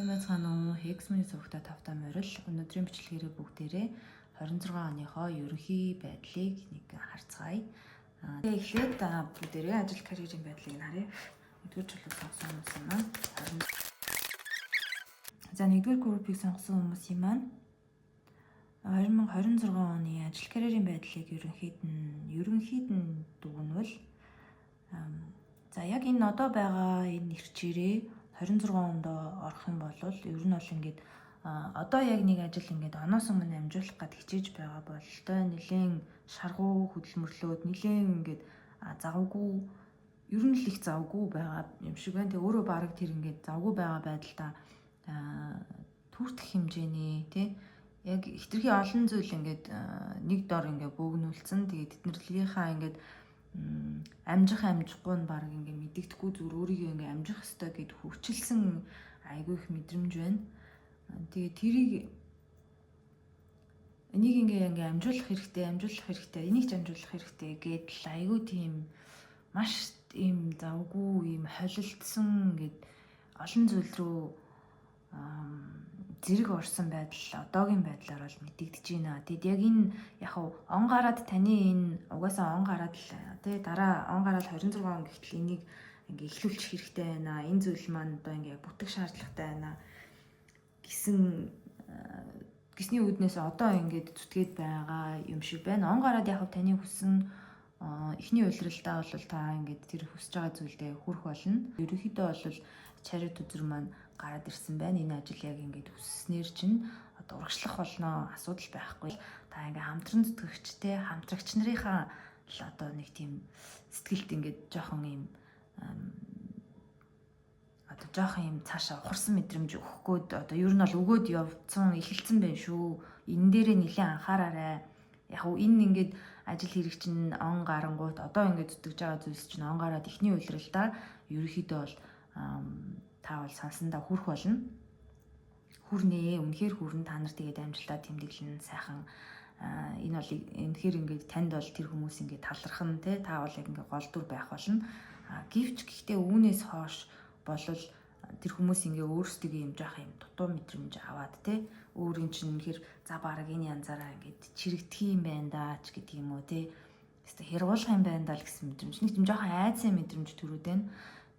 Сайн байцгаана уу? Хексмэний цогтой тавтай морил өнөөдрийн бичлэгээрээ бүгдээрээ 26 оныхоо ерөнхий байдлыг нэг харцгаая. Тэгээ эхлээд бүгдээрээ ажил карьерийн байдлыг харъя. Нэгдүгээр чөлөө сонгосон хүмүүс юм аа. За нэгдүгээр группийг сонгосон хүмүүсийн маань 2026 оны ажил карьерийн байдлыг ерөнхийд нь дүгнвэл за яг энэ одоо байгаа энэ ирчээрээ 26 онд орох юм бол ер нь бол ингээд одоо яг нэг ажил ингээд оноос өмнө амжуулах гэд хичээж байгаа бололтой нэлийн шаргуу хөдөлмөрлөөд нэлийн ингээд завгүй ер нь л их завгүй байгаа юм шиг байна. Тэгээ өөрөө баг тэр ингээд завгүй байгаа байдалтай түртэх хэмжээний тий яг хитрхи олон зүйл ингээд нэг дор ингээд бөөгнүүлсэн. Тэгээ тэднэрийнхаа ингээд амжихгүй нь баг ингээ мэддэхгүй зүр өөрийгөө ингээ амжих ёстой гэд хөвчлсэн айгүй их мэдрэмж байна. Тэгээ тэрийг энийг ингээ амжуулах хэрэгтэй, энийг ч амжуулах хэрэгтэй гэд л айгүй тийм маш ийм завгүй ийм холилдсон гэд олон зүйл рүү зэрэг орсон байдал одоогийн байдлаар бол мэдэгдэж байна. Тэгэд яг энэ яг он гараад таны энэ угаасаа он гараад л тий дараа он гараад 26 он гэхтэл энийг ингээ эхлүүлчих хэрэгтэй байна. Энэ зүйл маань одоо ингээ бүтэх шаардлагатай байна гэсний үүднээс одоо ингээд зүтгээд байгаа юм шиг байна. Он гараад яг таны хүссэн эхний уйлралтаа бол та ингээд тэр хүсэж байгаа зүйлдээ хүрэх болно. Ерөнхийдөө бол чарит үзэр маань гараад ирсэн байна. Энэ ажил яг ингээд хүсснээр чинь одоо урагшлах болно, асуудал байхгүй. Та ингээ хамтран зүтгэгчтэй хамтрагч нарынхаа л одоо нэг тийм сэтгэлд ингээд жоохон юм одоо жоохон юм цаашаа ухарсан мэдрэмж өгөхгүйд одоо ер нь бол өгөөд явцсан эхэлсэн байх шүү. Энэ дээрээ нэлээд анхаараарай. Яг уу энэ ингээд ажил хэрэг чинь он гарангуут одоо ингээд зүтгэж байгаа зүйлс чинь он гараад эхний уйлралтаар ерөнхийдөө бол та бол сансандаа хүрэх болно. Хүрнээ, үнэхээр хүрэн та нар тэгээд амжилтаа тэмдэглэн сайхан энэ бол үнэхээр ингээд танд бол тэр хүмүүс ингээд талархан тий та бол яг ингээд гол дүр байх болно. Гэвч гэхдээ үүнээс хойш болвол тэр хүмүүс ингээ өөрсдөө юм жоох юм дутуу мэдрэмж аваад тий өөрийн чинь үнэхээр за бараг энэ янзаараа ингээд чирэгдэх юм байна да ч гэдэг юм уу тий өөртөө хэрэгуулах юм байна да л гэсэн мэдрэмж нэг юм жоохон айцсан мэдрэмж төрөөд байна.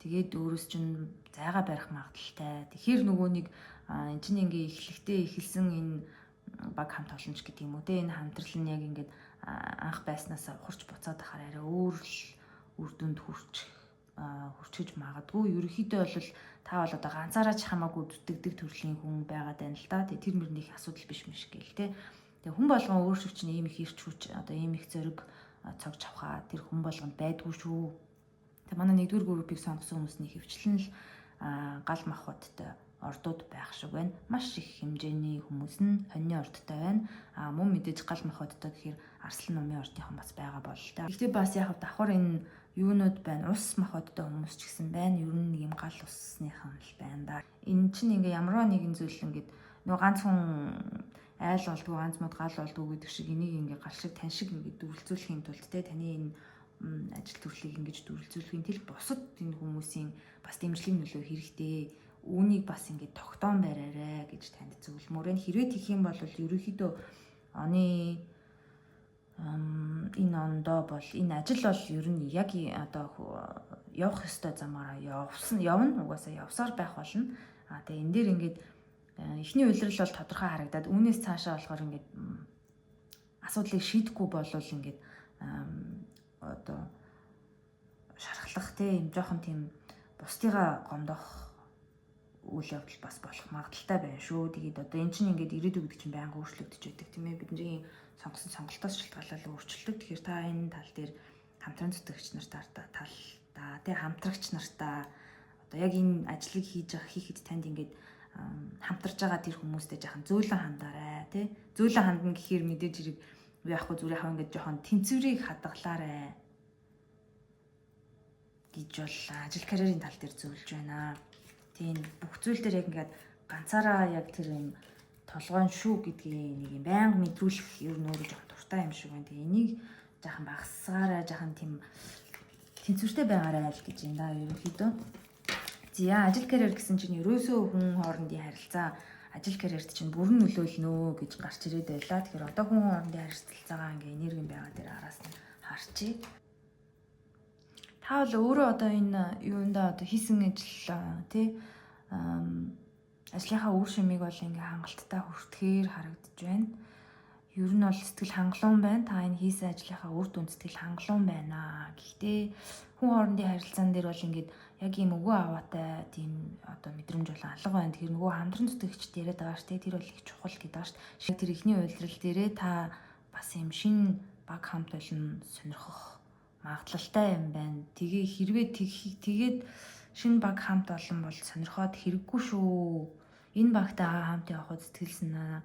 Тэгээд өөрөөс чинь зайгаа барих магадaltaй. Тэгэхээр нөгөө нэг эн чинь ингээ эхэлсэн энэ баг хамт олонч гэдэг юм уу те энэ хамтрал нь яг ингээд анх байснаас ухарч буцаад ахаар арай өөр л үр дүнд хүрчиж магадгүй. Ерөнхийдөө бол та бол одоо ганцаараа ч хамаагүй зүтгэдэг төрлийн хүн байгаад байна л да. Тэр мөрнийх асуудал биш мэж гээл те. Тэгээ хүн болгон өөр шиг чинь ийм их ирч хүч одоо ийм их зориг цогж авахаа тэр хүн болгонд байдгүй шүү. Тэгээ манай нэгдүгээр группийг сонгосон хүмүүсний хөвчлэн л гал махбодтой ордууд байх шиг байна. Маш их хэмжээний хүмүүс нь хоньны ордтой байна. Мөн мэдээж гал махбодтой гэхээр арслан номын ордынхан бас байгаа бол та. Гэхдээ бас яг давхар энэ юунууд байна. Ус махбодтой хүмүүс ч гэсэн байна. Ер нь нэг юм гал усныхан л байна да. Энэ чинь ингээ ямарваа нэгэн зүйл ингээд нөгөө ганцхан айл болдгоо ганц мод гал болдгоо гэдэг шиг энийг ингээ гал шиг тань шиг ингээ дүрлцүүлэхийн тулд те таны энэ ажил төрлийг ингэж дүрлцүүлэхийн тэр бусад энэ хүмүүсийн бас дэмжлэгийн нөлөө хэрэгтэй. Үүнийг бас ингэ тогтоон бариарай гэж танд зөвлөмөр энэ хэрвээ тийх юм бол ерөнхийдөө оны энэ ондоо бол энэ ажил бол ер нь яг одоо явах ёстой замаараа явна угаасаа явсаар байх болно. Тэгээ энэ дээр ингээд эхний уйлрал бол тодорхой харагдаад үүнээс цаашаа болохоор ингээд асуудлыг шийдэхгүй болвол ингээд одоо шархлах тийм жоохон тийм бусдыгаа гомдох үйл явдал бас болох магадaltaй байна шүү. Тэгээд одоо эн чинь ингээд ирээдүйд гэдэг чинь байнга өөрчлөгдөж байдаг тийм ээ. Бидний сонгосон сонголтоос шалтгаалаад өөрчлөлт. Тэгэхээр та энэ тал дээр хамтран зүтгэгч нартаа тий хамтрагч нартаа одоо яг энэ ажлыг хийхэд танд ингээд хамтарч байгаа тэр хүмүүстэй жаахан зөөлөн хандаарай тий. Зөөлөн хандна гэхээр мэдээж хэрэг яахгүй зүгээр хав ингээд жоохон тэнцвэрийг хадгалаарай гэж бол ажил карьерийн тал дээр зөвлөж байна. Тийм бүх зүйл дээр яг ингээд ганцаараа яг тэр юм толгойн шүү гэдгийг нэг юм байнга мэдрүүлэх ер нь өөрөө жоохон дуртай юм шиг байна. Тэгээ энийг жаахан багасгаарай, жаахан тийм тэнцвэртэй байгаарай л гэж юм да ерөнхийдөө. За ажил карьер гэсэн чинь ерөөсөө хүн хоорондын харилцаа ажил карьерт чинь бүрэн нөлөөлнө гэж гарч ирээд байлаа. Тэгэхээр одоо хүн хоорондын харилцаагаа ингээ энерги байгаа дээр араас нь харчий. Та бол өөрөө одоо энэ юундаа одоо хийсэн ажил тий ажлынхаа үр шимийг бол ингээ хангалттай хүртэхээр харагдаж байна. Ер нь бол сэтгэл хангалуун байна. Та энэ хийсэн ажлынхаа үр дүнд сэтгэл хангалуун байна. Гэхдээ хүн хоорондын харилцаан дээр бол ингээд яг ийм өвөө аваатай тийм одоо мэдрэмж болон алга байна. Тэр нөгөө хамтран зүтгэгчд яриад байгаа шүү дээ. Тэр бол их чухал гэдэг байгаа шүү дээ. Шиг тэр ихний уйлдрал дээрээ та бас юм шин баг хамт олон сонирхох магадлалтай юм байна. Тэгээ хэрвээ тэгээд шин баг хамт олон бол сонирхоод хэрэггүй шүү. Энэ багтай хамт явахд сэтгэл санаа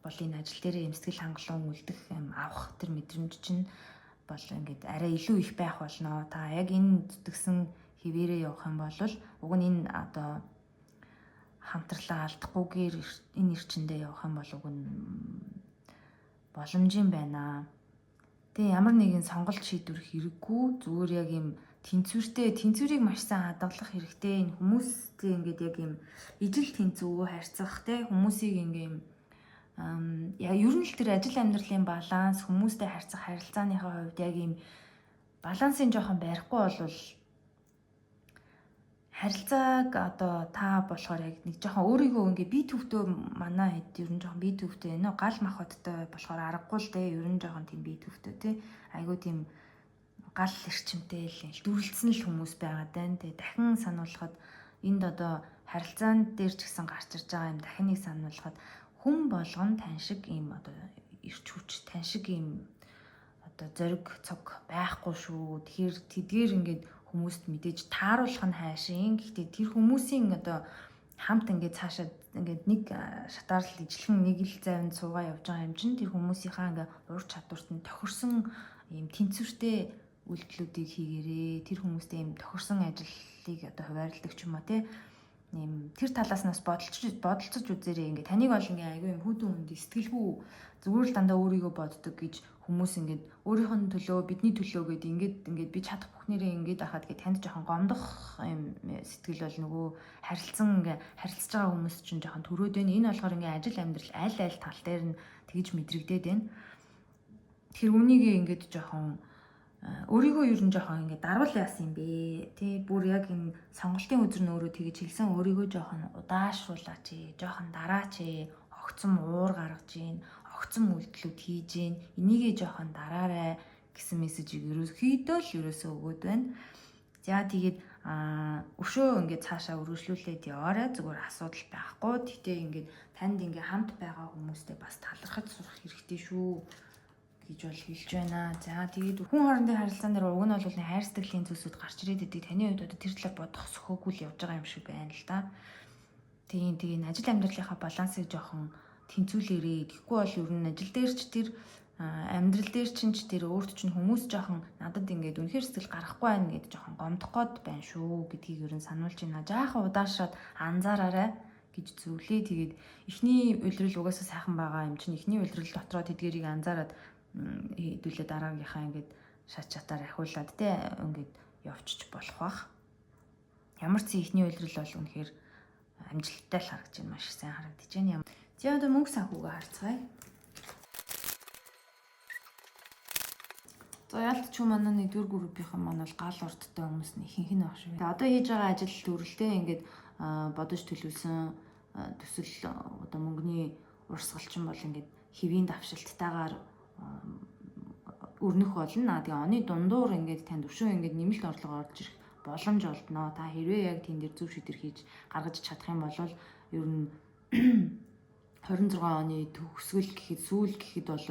бол энэ ажил дээр юм сэтгэл хангалуун үлдэх юм авах тэр мэдрэмж чинь бол ингээд арай илүү их байх болно. Та яг энэ зүтгэсэн хിവэрээ явах юм бол уг нь энэ одоо хамтралаа алдахгүйгээр энэ эрчиндээ явах юм бол уг нь боломжийн байна. Тэгээ ямар нэгэн сонголт шийдвэр хэрэггүй зүгээр яг юм тэнцвэрийг маш сайн хадгалах хэрэгтэй. Энэ хүмүүстэй ингээд яг юм ижил тэнцвүү харьцах те хүмүүсийг ингээд ер нь л тэр ажил амьдралын баланс хүмүүстэй харьцах харилцааныхаа хувьд яг ийм балансын жоохон барихгүй болвол харилцааг одоо та болохоор яг нэг жоохон өөрийгөө ингээ бие төвдөө манай хэд ер нь жоохон бие төвдөө нөө гал махбодтой болохоор аргагүй л дээ ер нь жоохон тийм бие төвдөө тий айгуу тийм гал эрчимтэй л дүрлэлсэн л хүмүүс байгаа даа тий дахин сануулхад энд одоо харилцаан дээр ч гэсэн гарч ирж байгаа юм дахин нэг сануулхад хүн болгон тань шиг ийм одоо ирч хүч тань шиг ийм одоо зориг цог байхгүй шүү. Тэгэхээр тэдгээр ингээд хүмүүст мэдээж тааруулах нь хайшин. Гэхдээ тэр хүмүүсийн одоо хамт ингээд цаашаа ингээд нэг шатаарл ижлэхэн нэг л завинд суугаа явж байгаа юм чинь тэр хүмүүсийнхаа ингээд ур чадварт нь тохирсон ийм тэнцвэртэй үйлдэлүүдийг хийгээрээ тэр хүмүүстэй ийм тохирсон ажлыг одоо хуваарлдаг ч юм уу тий нэм тэр талаас нас бодолцож үзээрэй ингээ таныг бол ингээ айгүй юм хүүтэн хүнд сэтгэлгүй зүгээр л дандаа өөрийгөө боддог гэж хүмүүс ингээд өөрийнх нь төлөө бидний төлөө гэд ингээд би чадах бүхнэрээ ингээд ахад гэж танд жоохон гомдох юм сэтгэл бол нөгөө харилцаж байгаа хүмүүс чинь жоохон төрөөд байна. Энэ болохоор ингээ ажил амьдрал аль тал дээр нь тэгж мэдрэгдээд байна. Тэр үнийг ингээд жоохон өөрийгөө ер нь жоохон ингэ даруул яасан юм бэ тий бүр яг энэ сонголтын үзэр нь өөрөө тэгж хэлсэн өөрийгөө жоохон удаашруулаач жоохон дараач огцом уур гаргаж гин огцом үйлдэлүүд хийж гин энийгээ жоохон дараарай гэсэн мессежийг ерөөсөө өгөөд байна. За тэгээд өшөө ингэ цаашаа өргөжлүүлээд яваарай зүгээр асуудал байхгүй. Тэгтээ ингэ танд ингэ хамт байгаа хүмүүстэй бас талархаж сурах хэрэгтэй шүү гэж бол хэлж байна. За тэгээд хүн хоорондын харилцаан дээр уг нь бол хайр сэтгэлийн зүйлсүүд гарч ирээд идэг. Таны хувьд одоо тэр талаар бодох сөхөөгүй л явж байгаа юм шиг байна л да. Тэгээд ажил амьдралынхаа балансыг жоохон тэнцвүүлээрээ. Тэгэхгүй бол ер нь ажил дээр ч тэр амьдрал дээр ч тэр өөрт чинь хүмүүс жоохон надад ингээд үнэхээр сэтгэл гарахгүй байна гэдээ жоохон гомдох гээд байна шүү гэдгийг ер нь сануулж байна. Жаахан удаашраад анзаараарай гэж зөвлөе. Тэгээд эхний улирал угаасаа сайхан байгаа юм чинь эхний улирал дотроо тэдгэрийг анзаараад хэдүүлээ дараагийнхаа ингээд шат чатаар ахиулаад те ингээд явчих болох бах. Ямар ч ихний улирал бол үнэхээр амжилттай л харагдаж байна. Маш сайн харагдаж байна. За одоо мөнгө санхугаа харцгаая. За ялт ч манай нэгдүгээр группийнхан маань бол гал урдтай хүмүүс нь ихэнх нь баг шүү. Тэгээ одоо хийж байгаа ажил төрөлтэй ингээд бодож төлөвлөсөн төсөл одоо мөнгөний урсгалчин бол ингээд хэвийн давшилттайгаар өрнөх болно. Тэгээ оны дундуур ингээд танд өшөө ингээд нэмэлт орлого орж ирэх боломж олдноо. Та хэрвээ яг тэн дээр зөв шийдвэр хийж гаргаж чадах юм бол ер нь 26 оны төгсгөл гэхэд сүүл гэхэд бол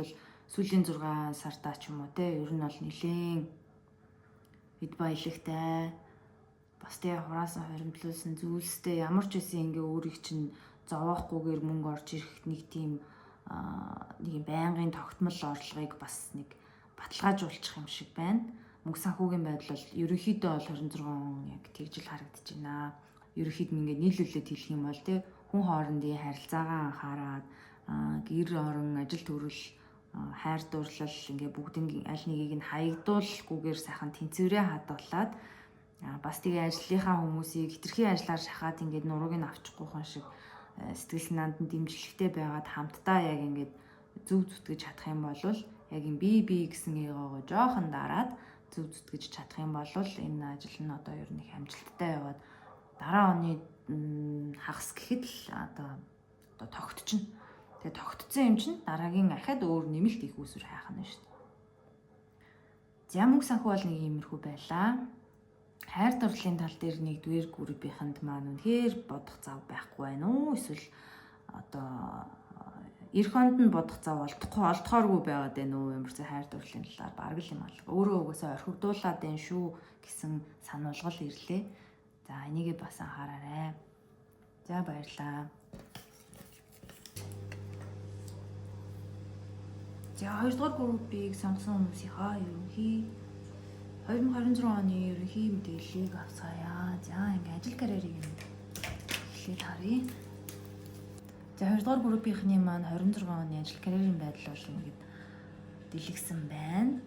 сүүлийн 6 сартаа ч юм уу те ер нь бол нэлээд эд баялагтай бас тэгээ хураасан хоримтлуулсан зүйлстэй ямар ч байсан ингээ өөрийг чинь зовоохгүйгээр мөнгө орж ирэх нэг тийм нэг байнгын тогтмол орлогыг бас нэг баталгаажуулчих юм шиг байна. Мөнгө санхүүгийн байдал бол ерөнхийдөө бол 26 он яг тэгж л харагдаж байна. Ерөнхийд нь ингээ нийлүүлээд хэлэх юм бол те хүн хоорондын харилцаагаа анхаарад гэр орон ажил төрөл хайр дурлал ингээ бүгднийг аль нэгийг нь хаягдуулахгүйгээр сайхан тэнцвэрээ хадгалаад Бас тэгээ ажлынхаа хүмүүсийг хитрхийн ажиллаар шахаад ингээд нурууг нь авчихгүйхэн шиг сэтгэл санаанд нь дэмжлэгтэй байгаад хамтдаа яг ингээд зөв зүтгэж чадах юм бол яг юм би гэсэн эгоогоо жоохон дараад зөв зүтгэж чадах юм бол энэ ажил нь одоо ер нь их амжилттай яваад дараа оны хагас гэхэд л одоо тогтчихно. Тэгээ тогтцсон юм чинь дараагийн ахад өөр нэмэлт их үүсвэр хайх нь шүү дээ. За мөнгө санхүү бол нэг иймэрхүү байлаа. Хайр дурлалын тал дээр нэгдүгээр группийнхэнд маань үнэхээр бодох зав байхгүй байна уу? Эсвэл одоо эх хонд нь бодох зав олдохооргүй байгаад байна уу? Ямар ч хайр дурлалын талаар бараг л юм алга. Өөрөө угаасаа орхигдуулаад байна шүү гэсэн сануулгал ирлээ. За энийгээ бас анхаараарай. За баярлалаа. За 2 дугаар группийг сонгосон хүмүүсийнхаа ерөнхий 2026 оны ерөнхий мэдээллийг авцгаая. За ингээ ажил карьерийг эхлээд харъя. За 2 дугаар группийнхний маань 26 оны ажил карьерийн байдал бол ингээд дэлгсэн байна.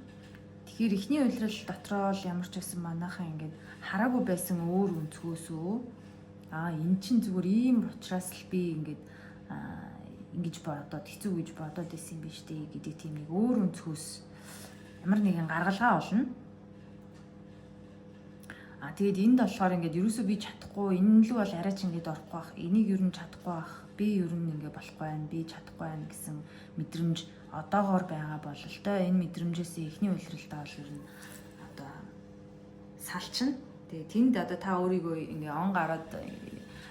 Тэгэхээр эхний үйлрэл дотроо л ямар ч байсан манайхан ингээд хараагүй байсан өөр өнцгөөсөө эн чинь зүгээр ийм учраас л би ингээд ингэж бодоод хэцүү гэж бодоод байсан юм биш үү гэдэг тийм нэг өөр өнцгөөс ямар нэгэн гаргалгаа олно. Тэгээд энд болохоор ингээд ерөөсөө би чадахгүй энэ л бол арайч ингээд орохгүй бах. Энийг ер нь чадахгүй бах. Би ер нь ингээд болохгүй байна. Би чадахгүй байна гэсэн мэдрэмж одоогоор байгаа бололтой. Энэ мэдрэмжээс эхний үйлрэлтэй бол ер нь одоо салчна. Тэгээд тэнд одоо та өөрийгөө ингээд он гараад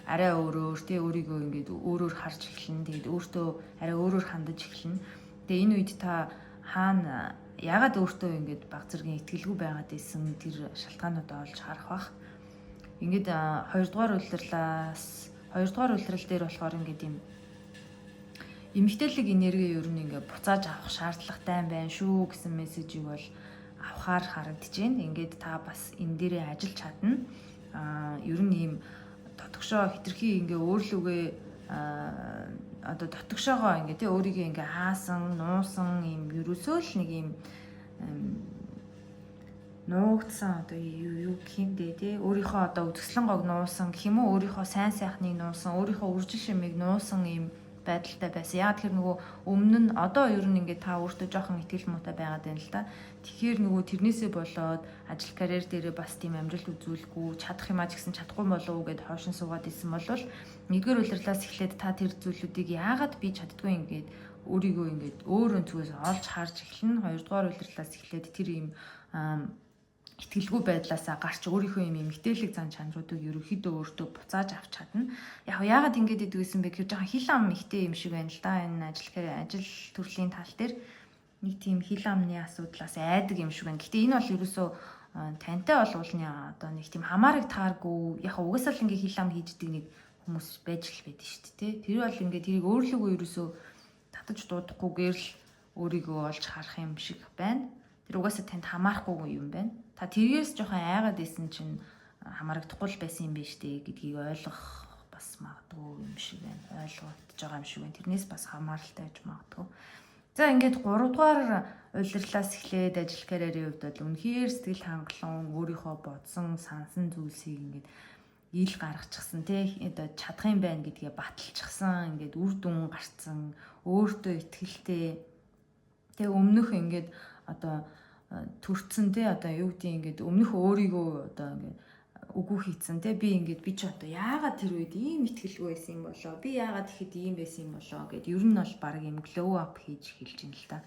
арай өөрөөр тий өөрийгөө ингээд өөрөөр харж эхэлнэ. Тэгээд өөртөө арай өөрөөр хандаж эхэлнэ. Тэгээд энэ үед та хаана ягаад өөртөө ингээд баг зэргийн итгэлгүй байгаад исэн тэр шалтгаануудаа олж харах бах. Ингээд 2 дугаар улирал дээр болохоор ингээд юм эмгтээлэг энерги ер нь ингээд буцааж авах шаардлагатай байна шүү гэсэн мессежийг бол авахаар харагдаж байна. Ингээд та бас энэ дээрээ ажиллаж чадна. Ер нь ийм дотгошоо хитрхи ингээ өөрлөгөө одоо дотгошоогоо ингээ тий өөрийгөө ингээ хаасан, нуусан юм ерөөсөө л нэг юм нуугдсан одоо юу гэмдээ тий өөрийнхөө одоо үзэсгэлэн гог нуусан гэх юм уу, өөрийнхөө сайн сайхныг нуусан, өөрийнхөө үржил шимийг нуусан юм байдалтай байсан. Яг тэр нөгөө өмнө нь одоо ер нь ингээ та өөртөө жоохон итгэл муутай байгаад байна л да. Тэгэхээр нөгөө тэрнээсээ болоод ажил карьер дээрээ бас тийм амжилт үзүүлэхгүй чадах юмаа ч гэсэн чадахгүй болов уу гэд хоошин суугаад исэн бол нэгдүгээр улирлаас эхлээд та тэр зүйлүүдийг яагаад би чаддгүй ингээд өөрийгөө ингээд өөр өнцгөөс олж харж эхэлнэ. Хоёрдугаар улирлаас эхлээд тэр ийм итгэлгүй байдлаасаа гарч өөрийнхөө юм эмгтээлэг зан чанаруудыг ерөөхдөө өөртөө буцааж авч чадна. Яг яагаад ингэж идэв гэсэн бэ гэхээр жоохон хил ам ихтэй юм шиг байна л да. Энэ ажил төрлийн тал дээр нэг тийм хил амны асуудлаас айдаг юм шиг байна. Гэхдээ энэ бол ерөөсөө тантай бол уулны одоо нэг тийм хамаарыг тааргүй. Яг угаасаа л ингээ хил ам хийждэг нэг хүмүүс байж л байдаг шүү дээ. Тэр бол ингээ тэрийг өөрлөгөө ерөөсөө татаж дуудахгүйгээр л өөрийгөө олж харах юм шиг байна. Тэр угаасаа танд хамаарахгүй юм байна. Та тэргээс жоохон айгаад исэн чинь хамаарагдахгүй л байсан юм биш үү гэдгийг ойлгох бас магадгүй юм шиг байна. Ойлгоод байгаа юм шиг байна. Тэрнээс бас хамааралтай байж магадгүй. За ингээд 3 дугаар улирлаас эхлээд ажил карьерийн хувьд бол үнэхээр сэтгэл хангалуун өөрийнхөө бодсон сансан зүйлсийг ингээд ил гаргачихсан тий одоо чадах юм байна гэдгээ баталчихсан ингээд үр дүн гарцсан өөртөө итгэлтэй тэгээ өмнөх ингээд одоо төрцөн тий одоо юу гэдэг ингээд өмнөх өөрийгөө одоо ингээд үгүй хийцэн тий би ч одоо яагаад тэр үед ийм итгэлгүй байсан юм болоо би яагаад ихэд ийм байсан юм болоо гэд ер нь бол баг юм glow up хийж эхэлж байна л та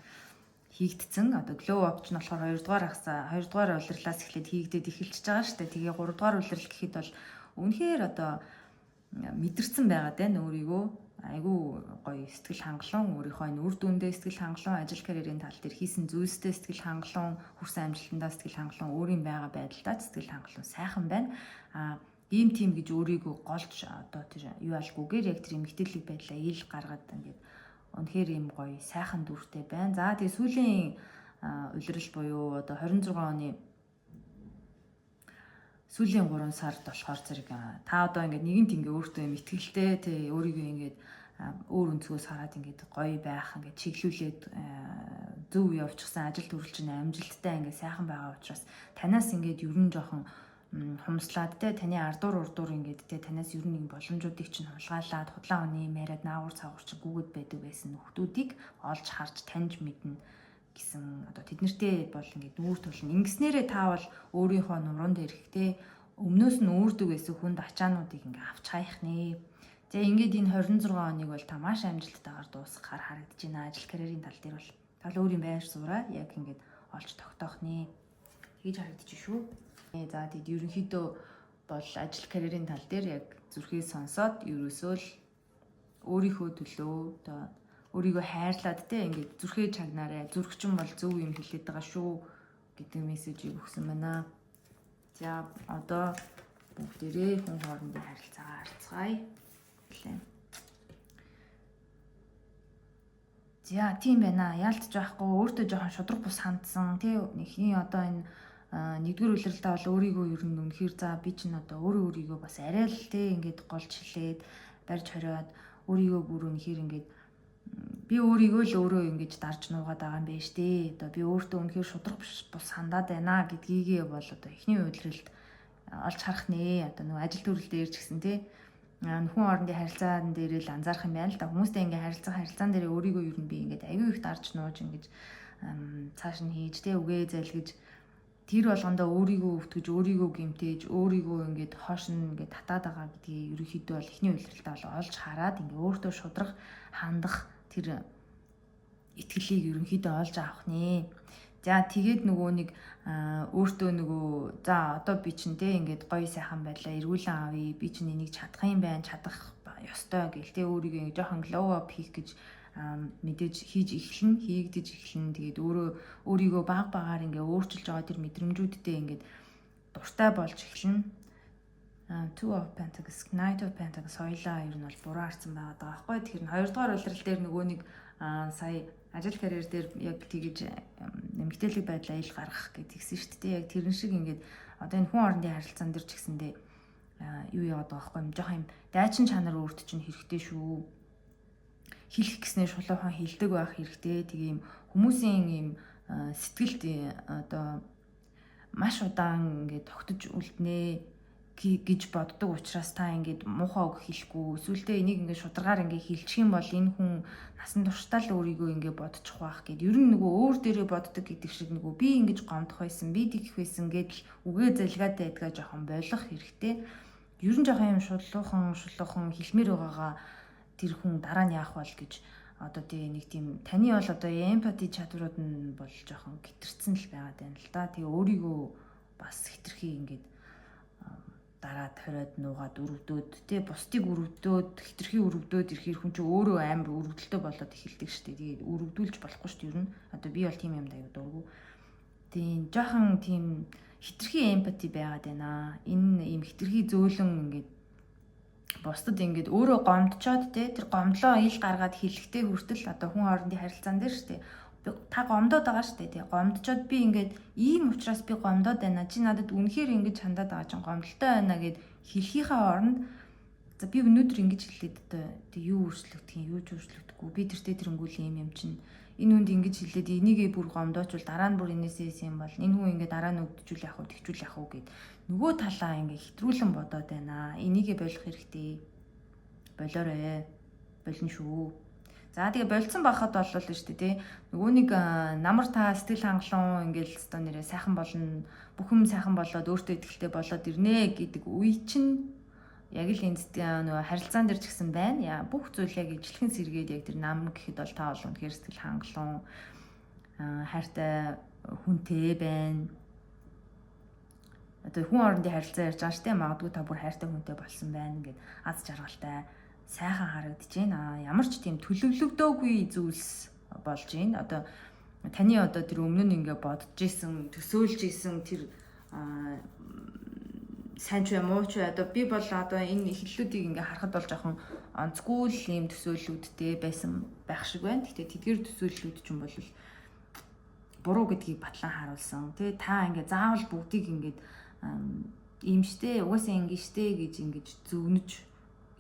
хийгдсэн одоо glow up ч нь болохоор 2 дугаар улирлаас эхлээд хийгдээд эхэлчихэж байгаа шүү дээ. Тэгээ 3 дугаар улирал гэхэд бол үнэхээр одоо мэдэрсэн байгаад байна өөрийгөө айгүй гоё сэтгэл хангалуун өөрийнхөө энэ үр дүндээ сэтгэл хангалуун ажил карьерийн тал дээр хийсэн зүйлстэй сэтгэл хангалуун хүрсэн амжилтандаа сэтгэл хангалуун өөрийн байгаа байдалтай сэтгэл хангалуун сайхан байна. Ийм тийм гэж өөрийгөө голж одоо тэр юу алгүйгээр яг тэр эмгтээлэг байдлаа ил гаргаад ингээд үнэхээр ийм гоё сайхан дүртэй байна. За тэгээ сүүлийн улирал буюу одоо 26 оны сүүлийн 3 сард болохоор зэрэг та одоо ингээд нэгэнт ингээ өөртөө юм итгэлтэй тий өөрийгөө ингээд өөр өнцгөөс хараад ингээд гоё байх ингээд чиглүүлээд зөв явчихсан ажил төрөл чинь амжилттай ингээд сайхан байгаа учраас танаас ингээд ер нь жоохон хумслаад те таны ардуур урдуур ингээд те танаас ер нь нэг боломжуудыг чинь хулгайлаад худлаа оны яриад наагур цаагур чинь гүгэд байдаг байсан нөхдүүдийг олж харж таньж мэднэ гэсэн одоо тэднэртэй бол ингээд нүүр тулна. Ингэснээрээ та бол өөрийнхөө нуруунд ирэхтэй өмнөөс нь үүрдэг байсан хүнд ачаануудыг ингээд авч хаях нэ. Тэгээ ингээд энэ 26 оныг бол та маш амжилттайгаар дуусгахаар харагдаж байна. Ажил карьерийн тал дээр бол та л өөрийн байр сууриа яг ингээд олж тогтоох нэ гэж харагдаж шүү. За тэгэд ерөнхийдөө бол ажил карьерийн тал дээр яг зүрхээ сонсоод ерөөсөө л өөрийнхөө төлөө одоо өөрийгөө хайрлаад те ингээд зүрхээ чагнаарай. Зүрхчин бол зөв юм хэлээд байгаа шүү гэдэг мессежийг өгсөн байна. За одоо бүгдээрээ хүн хоорондын харилцаагаа харьцгаая. За тийм байна. Яалтж байхгүй өөртөө жоохон шудраг бус хандсан тий нэгний одоо энэ нэгдүгээр үлрэлтээ бол өөрийгөө ер нь үнэхээр за би чинь одоо өөрийгөө бас арай л тий ингээд голж хилээд барьж хориод өөрийгөө бүр үнэхээр ингээд би өөрийгөө л өөрөө ингэж дарж нуугаад байгаа юм байна штэ. Одоо би өөртөө үнэхээр шудраг бус хандаад байна гэдгийгээ бол одоо эхний үйлрэлт олж харах нэ. Одоо нөгөө ажил төрөл дээр ч гэсэн тий хүн хоорондын харилцаан дээр л анзаарах юм байна л да. Хүмүүстэй ингээ харилцаан дээр өөрийгөө ер нь би ингээд аюу их дарж нууж ингэж цааш нь хийж тий үгээ залгиж тэр болгондоо өөрийгөө өвтгөж өөрийгөө гэмтээж өөрийгөө ингээд хоош нь ингээд татаад байгаа гэдгийг ерөнхийдөө бол эхний үйлрэлтээ бол олж хараад ингээ өөртөө шудраг хандах тэр итгэлийг ерөнхийдөө олж авах нэ. За тэгээд нөгөө нэг өөртөө нөгөө за одоо би чинь те ингээд гоё сайхан байлаа эргүүлэн авъя би чинь энийг чадах юм байна чадах ёстой гэл те өөрийгөө ингээд жоохон glow up хийх гэж мэдээж хийж эхлэн хийгдэж эхлэн тэгээд өөрийгөө багаар ингээ өөрчилж байгаа тэр мэдрэмжүүдтэй ингээд дуртай болж эхлэн Two of Pentacles, Knight of Pentacles хоёлаа ер нь бол буруу харсан байгаа байхгүй. Тэгэхээр хоёрдугаар улирал дээр нөгөө нэг сая ажил карьер дээр яг тэгж нэмэгдэлэг байдлаа ил гаргах гэдгийгсэн шүү дээ. Яг тэрэн шиг ингээд одоо энэ хүн хоорондын харилцаан дээр ч гэсэндээ юу яагаад байгаа байхгүй юм жоохон юм дайчин чанар өөрт чинь хэрэгтэй шүү. Хэлэх гэснээр шулуухан хэлдэг байх хэрэгтэй. Тэгээ юм хүмүүсийн юм сэтгэлд одоо маш удаан ингээд тогтож үлднэ гэж боддог учраас та ингээд муухай үг хэлэхгүй эсвэл энийг ингээд шударгаар ингээд хэлчих юм бол энэ хүн насан туршдаа л өөрийгөө ингээд бодчих واخ гэд ер нь нөгөө өөр дээрээ боддог гэдэг шиг нөгөө би ингэж гомдох байсан би тэгэх байсан гэдэл үгээ залгаатай байдгаа жоохон болох хэрэгтэй. Ер нь жоохон юм шулуухан хэлмээр байгаагаа тэр хүн дараа нь яах бол гэж одоо тэгээ нэг тийм таны бол одоо эмпати чадварууд нь бол жоохон гитэрсэн л байгаад байна л да. Тэгээ өөрийгөө бас хитрхи ингээд дараад хориод нуугаад өрөвдөөд тий бусдыг өрөвдөөд хитрхи өрөвдөөд ирэхээр хүн чинь өөрөө амар өрөвдөлтөй болоод эхэлдэг шүү дээ. Тэгээд өрөвдүүлж болохгүй шүү дээ. Ер нь одоо би бол тийм юм даа юу дургу. Тийм жоохон тийм хитрхи эмпати байгаад байна. Энэ ийм хитрхи зөөлөн ингээд бусдад ингээд өөрөө гомдчоод тий тэр гомдлоо ил гаргаад хэлэхтэй хүртэл одоо хүн хоорондын харилцаан дээр шүү дээ. Та гомдоод байгаа шүү дээ тий гомдчоод би ингээд ийм учраас би гомдоод байна чи надад үнэхээр ингэж хандаад байгаа чинь гомдолтой байна гэд хэлхийнхаа оронд за би өнөөдөр ингэж хэлээд одоо тий юу өөрчлөгдөх юм юу ч өөрчлөгдөхгүй би тэртээ тэрэнгүүл юм чинь энэ хүнд ингэж хэлээд энийгээ бүр гомдоочвол дараа нь бүр энэсээс юм бол энэ хүн ингээд дараа нь өгдчихүүл яах вэ тэгчүүл яах вэ гэд нөгөө талаа ингээд хитрүүлэн бодоод байна энийгээ болох хэрэгтэй болоорой болно шүү. За тэгээ болцсон байхад боллоо шүү дээ тий. Нөгөө нэг намар та сэтгэл хангалуун ингээл өстой нэрээ сайхан болно. Бүх юм сайхан болоод өөртөө ихтэй болоод ирнэ гэдэг үе чинь яг л энэ нөгөө харилцаан дээр ч гэсэн байна. Бүх зүйл яг ижлэхэн сэргээд яг тэр нам гэхэд бол та бол үнэхээр сэтгэл хангалуун хайртай хүнтэй байна. Одоо хүн хоорондын харилцаа ярьж байгаа шүү дээ. Магадгүй та бүр хайртай хүнтэй болсон байна гэд аз жаргалтай сайхан харагдаж байна. Ямар ч тийм төлөвлөгдөөгүй зүйлс болж байна. Одоо таны одоо тэр өмнө нь ингээ бодож исэн, төсөөлж исэн тэр сайн ч юм уу ч одоо би бол одоо энэ эхлэлүүдийг ингээ харахад бол жоохон онцгүй л юм төсөөллүүдтэй байсан байх шиг байна. Гэхдээ тэдгээр төсөөллүүд ч юм бол буруу гэдгийг батлан харуулсан. Тэ та ингээ заавал бүгдийг ингээ ийм штэ, угаасаа ингээ штэ гэж ингэж зөвнөж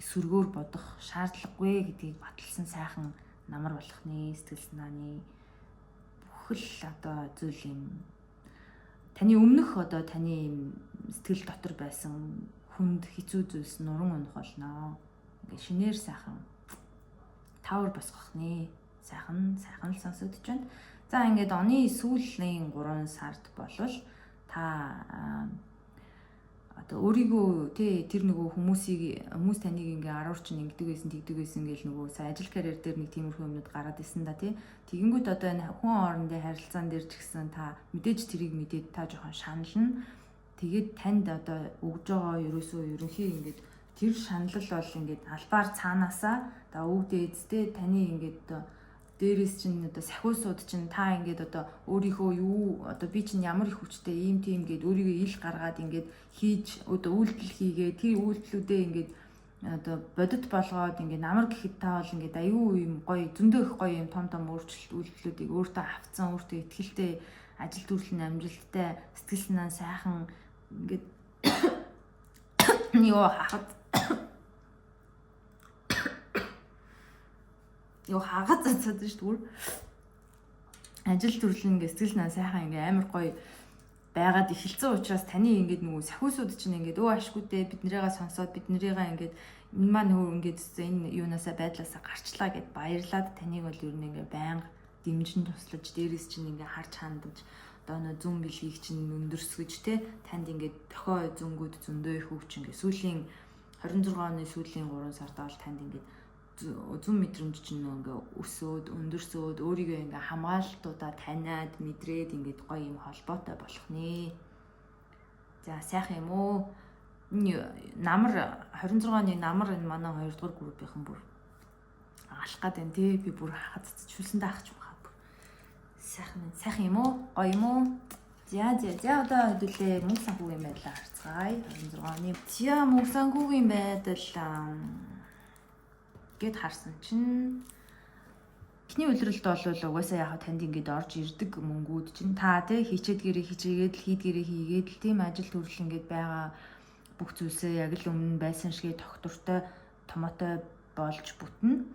сүргөөр бодох шаардлагагүй гэдгийг баталсан сайхан намар болох нэ сэтгэл санааны бүхэл одоо зүйл юм таны өмнөх одоо таны сэтгэл дотор байсан хүнд хэцүү зүйлс нуран унах болно. Ингээ шинээр сайхан тавар босгох нэ. Сайхан л сонсогдож байна. За ингээд оны сүүлийн 3 сард болвол та одоо өөрийгөө тэр нөгөө хүмүүс таныг ингээ 10 чинь ингэдэг байсан гэл нөгөө сая ажил карьер дээр нэг тиймэрхүү юмнууд гараад исэн да тий. Тэгэнгүүт одоо энэ хүн хоорондын харилцаан дээр ч гэсэн та мэдээж тэрийг мэдээд та жоохон шанална. Тэгээд танд одоо өгж байгаа ерөнхий ингээд тэр шанал бол ингээд албаар цаанаасаа одоо өвдөө эзтэй таны ингээд одоо дээрээс чинь одоо сахиусууд чинь та ингээд одоо өөрийнхөө юу одоо би чинь ямар их хүчтэй ийм тийм гээд өөрийгөө ил гаргаад ингээд хийж одоо үйлдэл хийгээ тэр үйлдэлүүдээ ингээд одоо бодит болгоод ингээд намар гэхэд та бол ингээд аюу юм гоё зөндөө их гоё юм том үйлдэлүүдийг өөртөө авцсан өөртөө ихтэй ажил төрлийн амжилттай сэтгэл санаа сайхан ингээд юу хаагаад цацаад шүү дээ. Ажил төрлийн ингээд сэтгэл санаа сайхан ингээд амар гоё байгаад эхэлсэн учраас таны ингээд нөгөө сахиусууд чинь ингээд ашгүй дээ бид нарыгаа сонсоод бид нарыгаа ингээд энэ маань өөр ингээд энэ юунаасаа байдлаасаа гарчлаа гэд баярлаад таныг бол ер нь ингээд байнга дэмжин туслаж дээрээс чинь ингээд харж хандаж одоо нөө зүн бэлгийг чинь өндөрсгөж те танд ингээд дохио зөнгүүд зөндөө их хөвч ингээд сүүлийн 26 оны сүүлийн 3 сард бол танд ингээд зүн мэдрэмж чинь ингээ өсөөд өндөрсөөд өөрийгөө ингээ хамгаалтуудаа таниад мэдрээд ингээд гоё юм холбоотой болох нэ. За сайхан юм уу? Намар 26 оны намар энэ манай 2 дугаар группийнхан бүр алах гад байна тий. Би бүр хахад цэцүүлсэндээ ахч байгаа бүр. Сайхан юм уу? Гоё юм уу? За одоо хэдүүлээ мөнгө санхүүгийн байдлаа харцгаая. 26 оны. За мөнгө санхүүгийн байдал гэд харсан чинь эхний үйлрэлд бол угаасаа яг танд ингээд орж ирдэг мөнгүүд чинь та тий хийчээд гэрээ хийгээд л хийд гэрээ хийгээд л тийм ажил төрөл ингээд байгаа бүх зүйлсээ яг л өмнө байсан шигээ тогтвортой томоотой болж бүтнэ.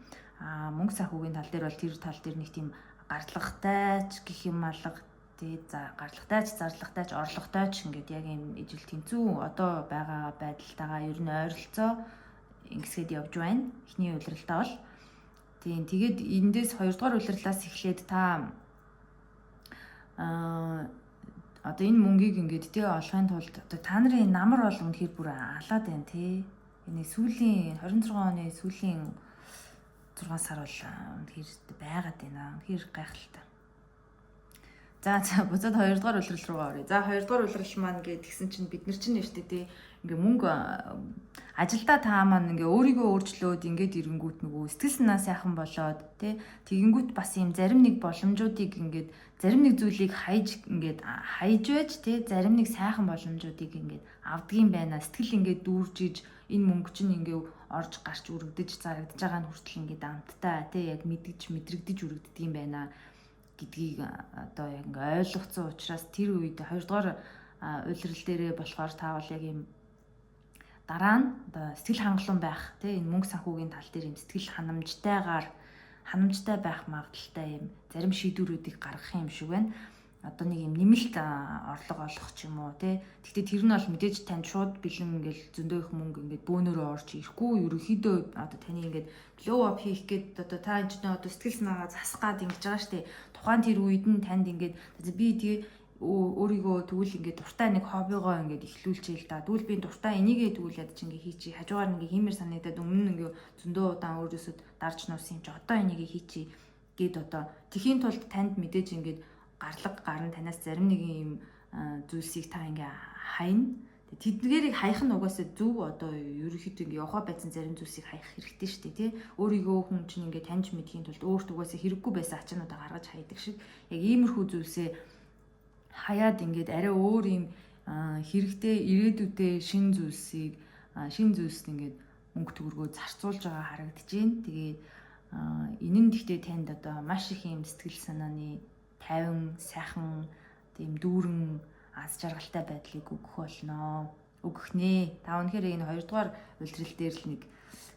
Мөнгө санхүүгийн тал дээр бол тэр тал дээр нэг тийм гарлагтай ч гэх юм алга тий за гарлагтай ч зарлагтай ч орлоготой ч ингээд яг юм ижил тэнцүү одоо байгаа байдалтайгаа ер нь ойролцоо ингэсгээд явж байна. Эхний улиралтаа бол. Тийм тэгээд эндээс 2 дугаар улирлаас эхлээд та одоо энэ мөнгийг ингээд тий олохын тулд одоо та нарын намар бол үнэхээр бүр алаад байна тий. Энэ сүүлийн 26 оны сүүлийн 6 сар бол үнэхээр байгаад байна. Үнэхээр гайхалтай. За буцаад 2 дугаар улирал руугаа оръё. За 2 дугаар улирал маань гээд тэгсэн чинь бид нар чинь нэртэй тий ингээ мөнгө ажилдаа та маань ингээ өөрийгөө өөрчлөөд ингээд ирэнгүүт нөгөө сэтгэл санаа сайхан болоод тий тэгэнгүүт бас юм зарим нэг боломжуудыг ингээд зарим нэг зүйлийг хайж байж тий зарим нэг сайхан боломжуудыг ингээд авдгийм байна. Сэтгэл ингээд дүүрж иж энэ мөнгө чинь ингээ орж гарч үргэлдэж зарагдаж байгаа нь хүртэл ингээд амттай тий яг мэдрэгдэж үргэлддэг юм байна гэдгийг одоо яг ингээ ойлгоцсон учраас тэр үед 2 дугаар улирал дээрээ болохоор та бол яг юм дараа нь одоо сэтгэл хангалуун байх тийм энэ мөнгө санхүүгийн тал дээр юм сэтгэл ханамжтай байх магадaltaй юм зарим шийдвэрүүдийг гаргах юм шиг байна. Одоо нэг юм нэмэлт орлого олох ч юм уу тий. Гэхдээ тэр нь бол мэдээж танд шууд бэлэн ингээл зөндөө их мөнгө ингээд бөөнөрөө орж ирэхгүй ерөөхдөө одоо таны ингээд glow up хийх гээд одоо та энэ одоо сэтгэл санаагаа засах гад ингэж байгаа штэ. Тухайн тэр үед нь танд ингээд би тэгээ өөрийгөө тэгвэл ингээд дуртай нэг хоббигоо ингээд эхлүүлчихээ л да. Тэгвэл би дуртай энийгээ тэгвэл яд чи ингээд хийчи. Хажуугаар ингээд хиймэр санагдаад өмнө нь ингээд зөндөө удаан өөрөөсөө дарж нуусан юм чи одоо энийгээ хийчи гэд одоо тэхийн тулд танд мэдээж ингээд гарлага гарна танаас зарим нэгэн юм зүйлсийг та ингээ хайна. Тэдгээрийг хаях нь угаасаа зөв одоо ерөөхдөө ингээ яваа байсан зарим зүйлсийг хаях хэрэгтэй шүү дээ тий. Өөрийгөө хүн чинь ингээ таньж мэдхийн тулд өөрт угаасаа хэрэггүй байсан ачаануудаа гаргаж хайдаг шиг яг иймэрхүү зүйлсээ хаяад ингээд арай өөр юм хэрэгтэй ирээдүйдээ шин зүйлсд ингээд мөнгө төгрөгөө зарцуулж байгаа харагдаж байна. Тэгээд энэ нь гэхдээ танд одоо маш их юм сэтгэл санааны тайван, сайхан, тийм дүүрэн, аз жаргалтай байдлыг өгөх болно. Өгөх нэ. Та үнэхээр энэ 2 дугаар улирал дээр л нэг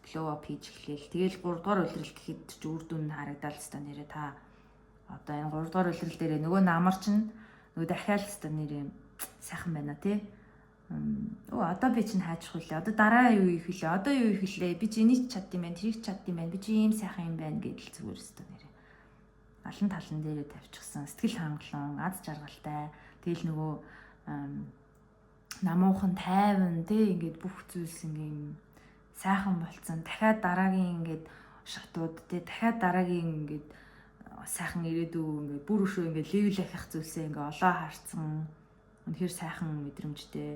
glow up хийж эхлэв. Тэгэл 3 дугаар улирал гэхэд ч үр дүн харагдал хэвээр нэрээ та одоо энэ 3 дугаар улирал дээр нөгөө намар чинь нөгөө дахиад хэвээр нэрээ сайхан байна тий. Одоо би чинь хайчих үлээ. Одоо дараа юу их үлээ. Одоо юу их үлээ. Би чи энийг чад юм байна. Тэрийг чад юм байна. Би чи ийм сайхан юм байна гэдэл зүгээр өстө нэрээ. Алан талан дээрээ тавьчихсан. Сэтгэл хангалуун, аз жаргалтай. Тэгэл нөгөө намуухан тайван тий ингээд бүх зүйлс ингээд сайхан болцсон. Дахиад дараагийн ингээд шатууд тий дахиад дараагийн ингээд сайхан ирээдүй ингээд бүр өшөө ингээд левел ахих зүйлсээ ингээд олоо харцсан. Үнэхээр сайхан мэдрэмжтэй.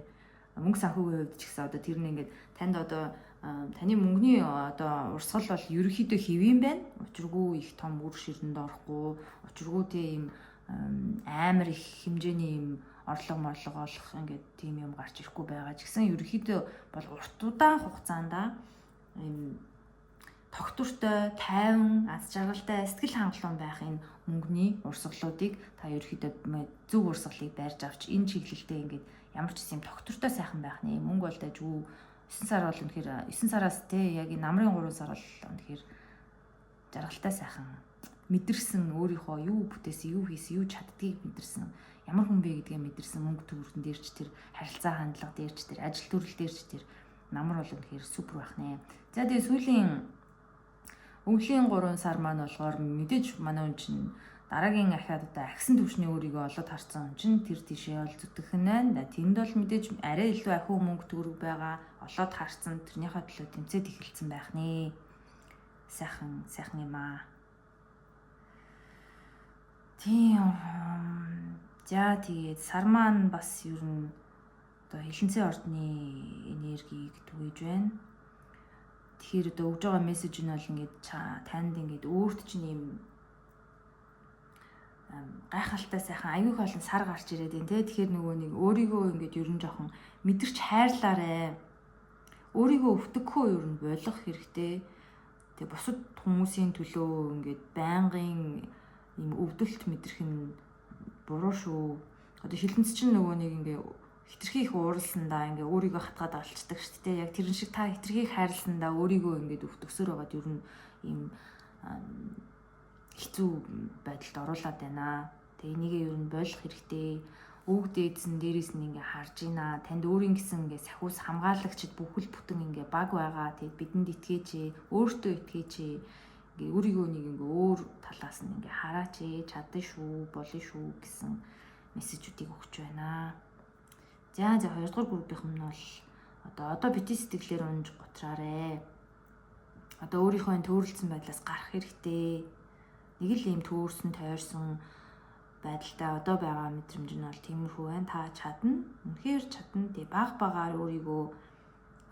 Мөнгө санхүүгийн хувьд ч гэсэн одоо тэр нь ингээд танд одоо таны мөнгөний одоо урсгал бол ерөөхдөө хэвэн байна. Учиргүй их том үр ширэнд орохгүй, учиргүй тийм амар их хэмжээний юм орлого олох ингээд тийм юм гарч ирэхгүй байгаа ч гэсэн ерөөхдөө бол урт удаан хугацаанд ийм тогтвортой, тайван, аз жаргалтай, сэтгэл хангалуун байх энэ мөнгөний урсгалуудыг та ерөөхдөө зөв урсгалыг барьж авч энэ чиглэлдээ ингээд ямар ч юм тогтвортой сайхан байх нэ. Мөнгө бол дайггүй 9 сар бол үнэхээр 9 сараас те яг энэ намрын 3 сар бол үнэхээр жаргалтай сайхан мэдэрсэн өөрийнхөө юу бүтээсэн, юу хийсэн, юу чаддгийг мэдэрсэн. Ямар хүн бэ гэдгээ мэдэрсэн. Мөнгө төгрөгн дээр ч тэр харилцаа хандлага дээр ч тэр ажил төрөл дээр ч тэр намар бол үнэхээр супер байх нэ. За тэгээ сүүлийн өвлийн 3 сар маань болохоор мэдээж манай хүн чинь дараагийн ахиад одоо агсан төвшний өөрийгөө олоод харсан хүн чинь тэр тийшээ ол зүтгэхэн байна. Тэнд бол мэдээж арай илүү ахиу мөнгө төгрөг байгаа олоод харсан тэрнийхээ төлөө тэмцээд эхэлсэн байх нэ. Сайхан юм аа. Тийм. За тэгээд сар маань бас ер нь одоо хилэнцээ ордны энергиг түгэж байна. Тэгэхээр одоо өгж байгаа мессеж нь бол ингээд танд ингээд өөрт чинь юм гайхалтай сайхан аюух олон сар гарч ирээд байна те. Тэгэхээр нөгөө нэг өөрийгөө ингээд ер нь жоохон мэдэрч хайрлаарэ. Өөрийгөө өвтгөхөө ер нь болох хэрэгтэй. Тэгээ бусад хүмүүсийн төлөө ингээд байнгын юм өвдөлт мэдрэх нь буруу шүү. Одоо хилэнц чинь нөгөө нэг ингээд хитрхи их ууралсандаа ингээ өөрийгөө хатгаад олцдог шүү дээ. Яг тэрэн шиг та хитрхи хайрласандаа өөрийгөө ингээд өвтгсөөр байгаад ер нь ийм хэцүү байдалд оруулаад байна. Тэгээ энийг ер нь болох хэрэгтэй. Өвөг дээдсэн дээрээс нь ингээ харж ийна. Танд өөрийн гэсэн ингээ сахиус хамгаалагчд бүхэл бүтэн ингээ баг байгаа. Тэгээд бидэнд итгээж, өөртөө итгээж, ингээ өөрийгөө нэг ингээ өөр талаас нь ингээ хараач, чадсан шүү, болно шүү гэсэн мессежүүдийг өгч байна. За 2 дугаар группийнх нь бол одоо бити сэтгэлээр унж готраарэ. Одоо өөрийнхөө төөрөлдсөн байдлаас гарах хэрэгтэй. Нэг л юм төөрсөн, тойрсон байдалтай одоо байгаа мэдрэмж нь бол тиймэрхүү байна. Та чадна. Үнэхээр чадна. Тэг багаар өөрийгөө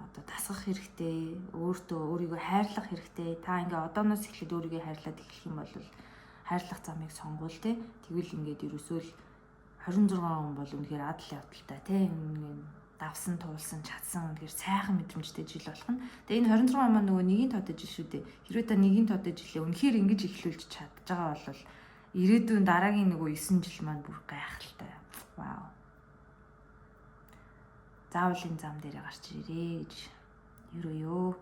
одоо дасгах хэрэгтэй. Өөрийгөө хайрлах хэрэгтэй. Та ингээ одооноос эхлээд өөрийгөө хайрлаад эхлэх юм бол хайрлах замыг сонгуул те. Тэгвэл ингээд ерөөсөө л 26 он бол үнэхээр адал явдалтай тийм давсан туулсан чадсан үнэхээр сайхан мэдрэмжтэй жил болох нь. Тэгээ энэ 26 он маань нөгөө нэгийн тоотой жил шүү дээ. Хэрвээ та нэгийн тоотой жилээ үнэхээр ингэж эхлүүлж чадж байгаа бол ирээдүйн дараагийн нөгөө 9 жил маань бүр гайхалтай. Вау. Заавал энэ зам дээр гарч ирээ гэж ерөөё.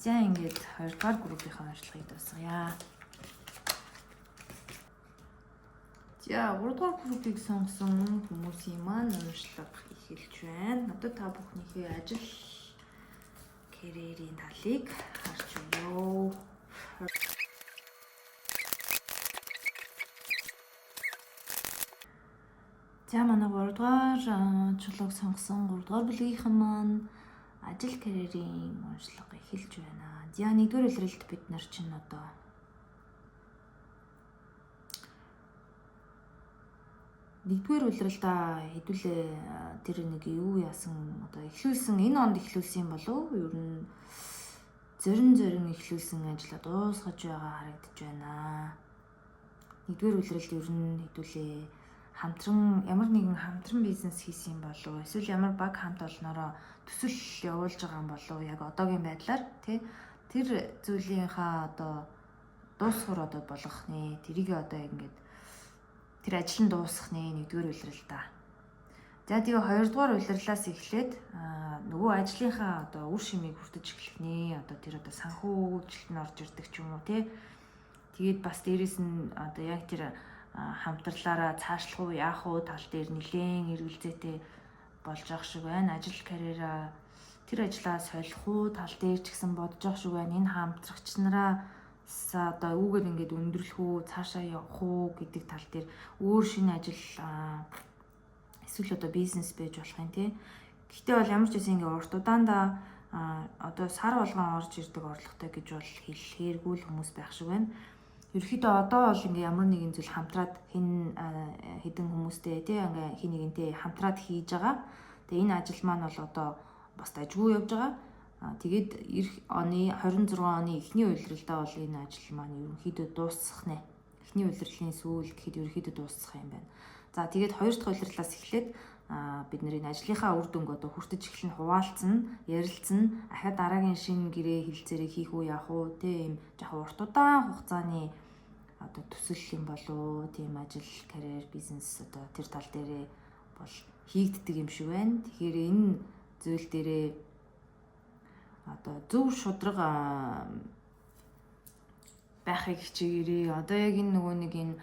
За ингээд 2 дугаар группийнхаа ажиллагааг дуусгая. За 3 дугаар группийг сонгосон хүмүүсийн маань уншлага эхэлж байна. Одоо та бүхнийхээ ажил карьерийн талыг харж өгөө. За манай 3 дугаар чулууг сонгосон 3 дугаар бүлгийнхэн маань ажил карьерийн уншлага эхэлж байна. За 1-р улиралд бид нар чинь одоо нэгдүгээр улиралдаа хэдүүлээ тэр нэг юу яасан одоо эхлүүлсэн энэ онд эхлүүлсэн болов ер нь зорин эхлүүлсэн ажлаа дуусгаж байгаа харагдаж байна. Нэгдүгээр улиралд ер нь хэдүүлээ хамтран ямар нэгэн хамтран бизнес хийсэн болов эсвэл ямар баг хамт олноороо төсөл явуулж байгаа юм болов яг одоогийн байдлаар тий тэр зүйлийнхаа одоо дуусгар одоо болгох нэ тэрийг одоо ингээд тэр ажил нь дуусах нэ 1-р улиралдаа. За тэгээ 2 дугаар улирлаас эхлээд нөгөө ажлынхаа одоо үр шимийг хүртэж эхлэх нэ. Одоо тэр одоо санхүүжилт нь орж ирдэг ч юм уу тий. Тэгээд бас дээрэс нь одоо яг тэр хамтарлаараа цаашлах уу яах уу тал дээр нэлээд эргэлзээтэй болж байгаа шиг байна. Ажил карьераа тэр ажлаа солих уу тал дээр ч гэсэн бодож байгаа шиг байна. Энэ хамтрагч нараас одоо үүгээр ингээд өндөрлөх үү, цаашаа явах уу гэдэг тал дээр өөр шинэ ажил эсвэл одоо бизнес байж болох юм тий. Гэхдээ бол ямар ч үсэн ингээд урт удаандаа одоо сар болгон орж ирдэг орлоготой гэж бол хэлэхээргүй л хүмүүс байх шиг байна. Ерөнхийдөө одоо бол ингээ ямар нэгэн зүйл хамтраад хэдэн хүмүүстэй тий ингээ хин нэгэнтэй хамтраад хийж байгаа. Тэгээ энэ ажил маань бол одоо бас дажгүй явж байгаа. Тэгээд эх оны 26 оны эхний улиралдаа бол энэ ажил маань ерөнхийдөө дуусах нэ. Эхний улирлын сүүл гэхэд ерөнхийдөө дуусах юм байна. За тэгээд хоёр дахь улирлаас эхлээд бид нарын ажлынхаа үр дүнг одоо хүртэж эхлэн хуваалцсан, ярилцсан, ахад дараагийн шинэ гэрээ хилцээрээ хийх үү яах уу тийм яг урт удаан хугацааны одоо төсөл юм болоо тийм ажил, карьер, бизнес одоо тэр тал дээрээ бол хийгддэг юм шиг байна. Тэгэхээр энэ зүйл дээрээ одоо зөв шудраг байхыг хичээгээрээ. Одоо яг энэ нөгөө нэг энэ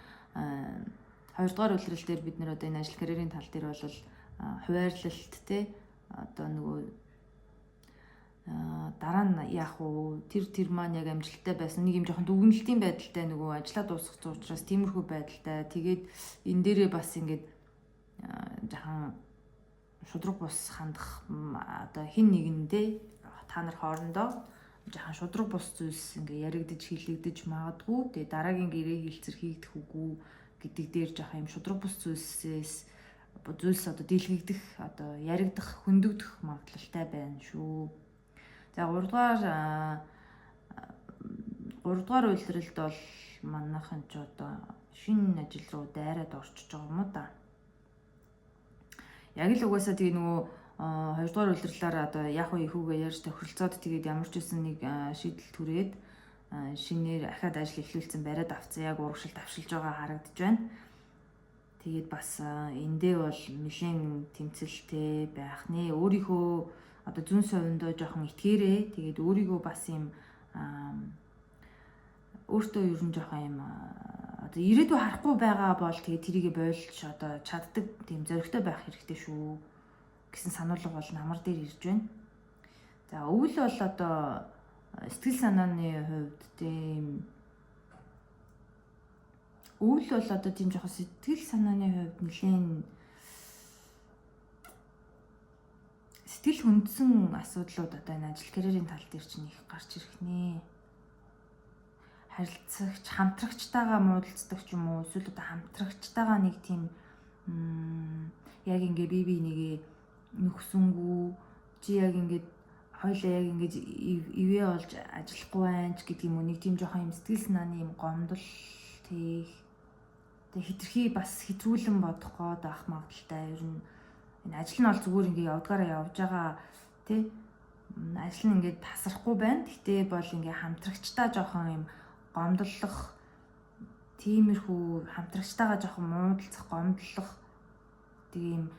хоёрдугаар улирал дээр бид нэр одоо энэ ажил карьерийн тал дээр бол хуваарлалт те одоо нөгөө дараа нь яах вэ тэр маань яг амжилттай байсан нэг юм жоохон дүгнэлтийн байдалтай нөгөө ажиллаа дуусгах учраас тиймэрхүү байдалтай тэгээд энэ дээрээ бас ингээд жоохон шудраг бус хандах одоо хин нэгэндээ та нар хоорондоо жоохон шудраг бус зүйлс ингээ яригдж хилэгдэж магадгүй тэгээд дараагийн гэрээ хилцэр хийгдэх үгүй гэдэг дээр жоохон юм шудраг бус зүйлс одоо дийлгэгдэх одоо яригдах хөндөгдөх магадлалтай байна шүү. За 3 дугаар улиралд бол манайхан ч одоо шинэ ажил руу дайраад орчиж байгаа юм уу да. Яг л угаасаа тэгээ нөгөө 2 дугаар улирлаараа одоо яг ихүүгээ ярьж тохиролцоод тэгээд ямар ч үсэн нэг шийдэл түрээд шинээр ахаад ажил эхлүүлсэн бариад авцсан яг урагшилт авшилж байгаа харагдаж байна. Тэгээд бас эндээ бол нэлээд тэмцэлтэй байх нэ. Өөрийнхөө одоо зүүн совиндоо жоохон итгээрээ. Тэгээд өөрийгөө бас юм өөртөө ер нь жоохон юм одоо ирээдүй харахгүй байгаа бол тэгээд тэрийг бойлж одоо чаддаг тийм зоригтой байх хэрэгтэй шүү гэсэн сануулга бол намар дээр ирж байна. За өвөл бол одоо сэтгэл санааны хувьд тийм өвөл бол одоо тийм жоохон сэтгэл санааны хувьд нэлээд сэтгэл хөндсөн асуудлууд одоо энэ ажил карьерийн тал дээр чинь их гарч ирэх нэ. Харилцагч, хамтрагчтайгаа муудалцдаг ч юм уу эсвэл одоо хамтрагчтайгаа нэг тийм яг ингээ бие нэгээ нөхсөнгүү чи яг ингээд хоёлаа яг ингэж ивэ олж ажиллахгүй байж гэдэг юм уу нэг тийм жоохон юм сэтгэл санааны юм гомдол тэг хитрхи бас хэтрүүлэн бодох гээд байх магадaltaй. Ер нь энэ ажил нь бол зүгээр ингээ явдгаараа явж байгаа тий ажил нь ингээд тасрахгүй байна. Гэтэ бол ингээ хамтрагчтаа жоохон юм гомдлох тиймэрхүү хамтрагчтайгаа жоохон муудалцах гомдлох тийм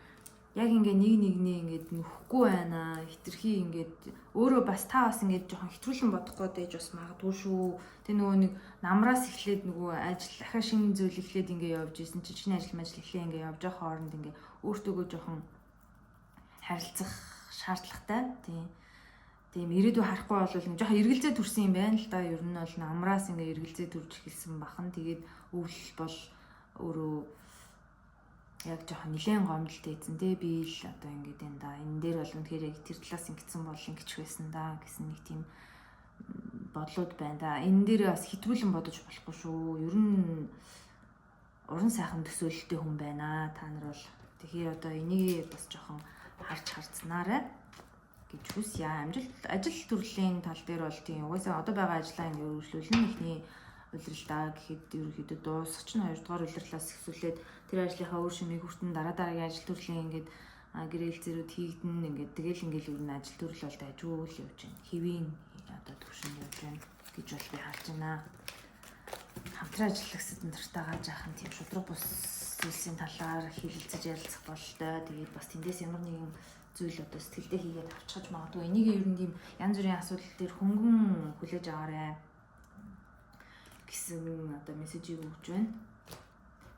яг ингээ нэг нэгнээ ингээд нөхгүй байна. Хитрхи ингээд өөрөө бас та бас ингээд жоохон хэтрүүлэн бодох гээд байж бас магадгүй шүү. Тэ нөгөө нэг намраас эхлээд нөгөө ажил ахаа шинэ зүйл эхлээд ингээ явж исэн чинь ажил эхлээ ингээ явж байгаа хооронд ингээ өөртөөгөө жоохон харилцах шаардлагатай. Тийм ирээдүй харахгүй бол нэг жоохон эргэлзээ төрсэн юм байна л да. Ер нь бол намраас ингээ эргэлзээ төрж эхэлсэн бахан. Тэгээд өвөл бол өөрөө яг жоохон нэлээд гомдолтой эзэн дээ би л одоо ингээд энэ да энэ дээр бол үнэхээр яг тэр талаас ингэсэн бол ингэч байсан да гэсэн нэг тийм бодлууд байна да. Энэ дээр бас хитрүүлэн бодож болохгүй шүү. Ер нь уран сайхан төсөөлөлтэй хүн байна та нар бол. Тэгэхээр одоо энийг бас жоохон харж харцнаарай гэж хүсье. Ажил төрлийн тал дээр бол тийм угаасаа одоо байгаа ажлаа ингэ өргөжлүүлнэ ихний улиралдаа гэхэд ерөөхдөө дуусах чинь 2 дугаар улирлаас эхлүүлээд тэр ажлынхаа өөр шимийг хүртэн дараагийн ажил төрлийн ингээд гэрэл зэрүүд хийгдэн ингээд тэгэл ингээл ер нь ажил төрөл бол дайжгүй л явж байна. Хэвийн одоо төвшин явж байна гэж бол би харж байна. Хамтран ажиллагчид нартайгаа жаахан тийм шудраг бус зүйлсийн талаар хэлэлцэж ярилцах болтой. Тэгээд бас тэндээс ямар нэгэн зүйл одоо сэтгэлдээ хийгээд авчиж магадгүй. Энийг ер нь тийм янз бүрийн асуудал дээр хөнгөн хүлээж аваарай гэсэн одоо мессежийг өгч байна.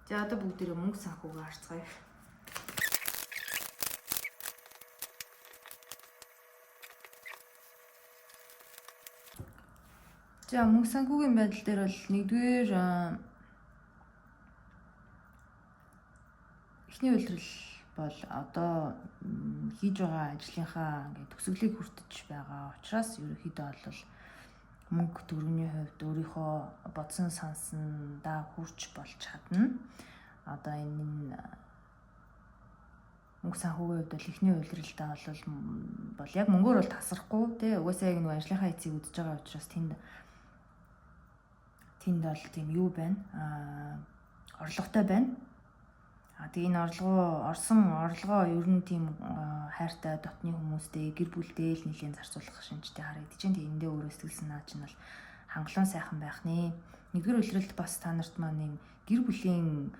За одоо бүгдээрээ мөнгө санхугаа харцгаая. За мөнгө санхүүгийн байдал дээр бол нэгдүгээр эхний үйлрэл бол одоо хийж байгаа ажлынхаа ингээд төгсгөлийг хүртэж байгаа учраас ерөнхийдөө бол мөнгө төгрөгийн хувьд өөрийнхөө бодсон сансандаа хүрч болж чадна. Одоо энэ мөнгө санхүүгийн хувьд бол эхний үйлрэлтэй бол яг мөнгөөр бол тасрахгүй тий. Угаасаа яг нэг ажлынхаа эцийг үдэж байгаа учраас тэнд бол тийм юу байна? Орлоготой байна. Тэгээ энэ орсон орлогоо ер нь тийм хайртай дотны хүмүүстэй гэр бүлтэй л нэлийн зарцуулах шинжтэй харагдаж байна. Тэгээ эндээ өөрөө сэтгэл санаа чинь бол хангалуун сайхан байх нэ. Нэгдүгээр үйлрэлт бас та нарт маань юм гэр бүлийн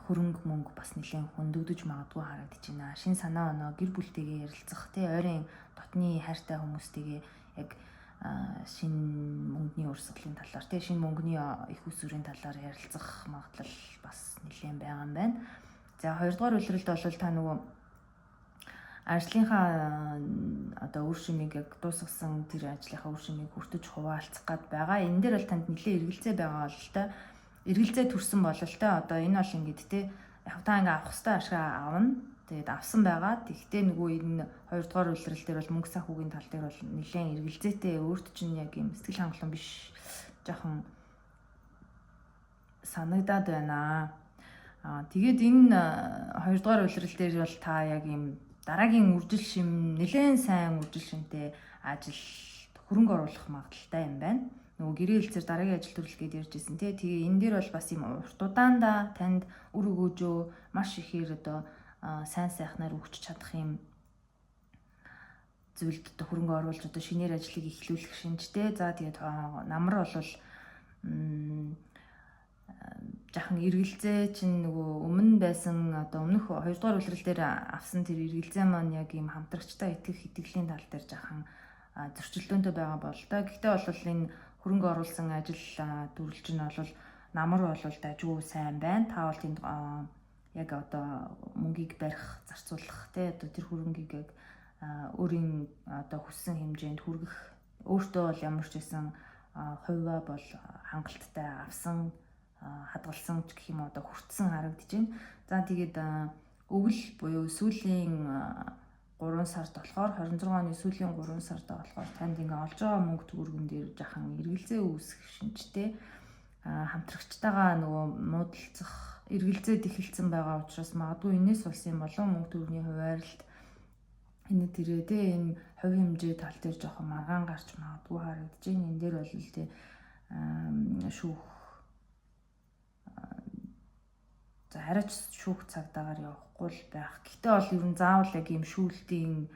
хөрөнгө мөнгө бас нэлийн хөндөгдөж магадгүй харагдаж байна. Шин санаа оноо гэр бүлтэйгээ ярилцах тий ойрын дотны хайртай хүмүүстэйгээ яг шин мөнгөний урсгалын талаар тий шин мөнгөний их усүрийн талаар ярилцах магадлал бас нэлийн байгаа юм байна. За хоёрдугаар үйлрэлд бол та нөгөө ажлынхаа одоо үр шимийг яг дуусгасан тэр ажлынхаа үр шимийг хүртэж хуваалцах гад байгаа. Энэ дээр бол танд нэлээд эргэлзээ байгаа бол та эргэлзээ төрсөн бол та одоо энэ бол ингээд те яг та ингээ авах хэвээр ашиг авна. Тэгээд авсан байгаа. Тэгтээ нөгөө энэ хоёрдугаар үйлрэл дээр бол мөнгө санхүүгийн тал дээр бол нэлээд эргэлзээтэй өөрт чинь яг юм сэтгэл хангалуун биш жоохон санагдаад байна. Тэгээд энэ хоёрдугаар үйлрэл дээр бол та яг юм дараагийн үржил шим нэлээд сайн үржил шимтэй ажил хөрөнгө оруулах магадaltaй юм байна. Нөгөө гэрээ хэлцээр дараагийн ажил төрөл гэдээ ярьжсэн тий. Тэгээ энэ дээр бол бас юм урт удаандаа танд үр өгөөжөө маш ихээр одоо сайн сайхнаар өгч чадах юм зүйлд одоо хөрөнгө оруулж одоо шинээр ажлыг эхлүүлэх шинжтэй. За тэгээд намар бол жахан эргэлзээ чинь нөгөө өмнө байсан одоо өмнөх хоёрдугаар үйлрэл дээр авсан тэр эргэлзээ маань яг ийм хамтрагчтай итгэх итгэлийн тал дээр жахан зөрчилдөөнтэй байгаа бол та. Гэхдээ бол энэ хөрөнгө оруулсан ажил төрөлж нь бол намар бол дажгүй сайн байна. Та бол тэнд яг одоо мөнгийг барих, зарцуулах тий одоо тэр хөрөнгийг яг өөрийн одоо хүссэн хэмжээнд хүргэх өөртөө бол ямар ч байсан хувиа бол хангалттай авсан хадгалсан ч гэх юм одоо хүртсэн харагдаж байна. За тэгээд өвөл буюу сүүлийн 3 сард болохоор 26 оны сүүлийн 3 сард болохоор танд ингээ олж байгаа мөнгө төгрөгөн дээр жахан эргэлзээ үүсэх шинжтэй хамтрагчтайгаа нөгөө муудалцах эргэлзээд эхэлсэн байгаа учраас магадгүй энэс болсон юм болов мөнгө төгрөгийн хуваарлалт энэ тэрэ тэ энэ хувь хэмжээ тал дээр жоохон маргаан гарч магадгүй харагдаж байна. Энэ дээр бол тэ шүүх за хараач шүүх цагдаагаар явахгүй л байх. Гэхдээ бол ер нь заавал яг юм шүүлтийн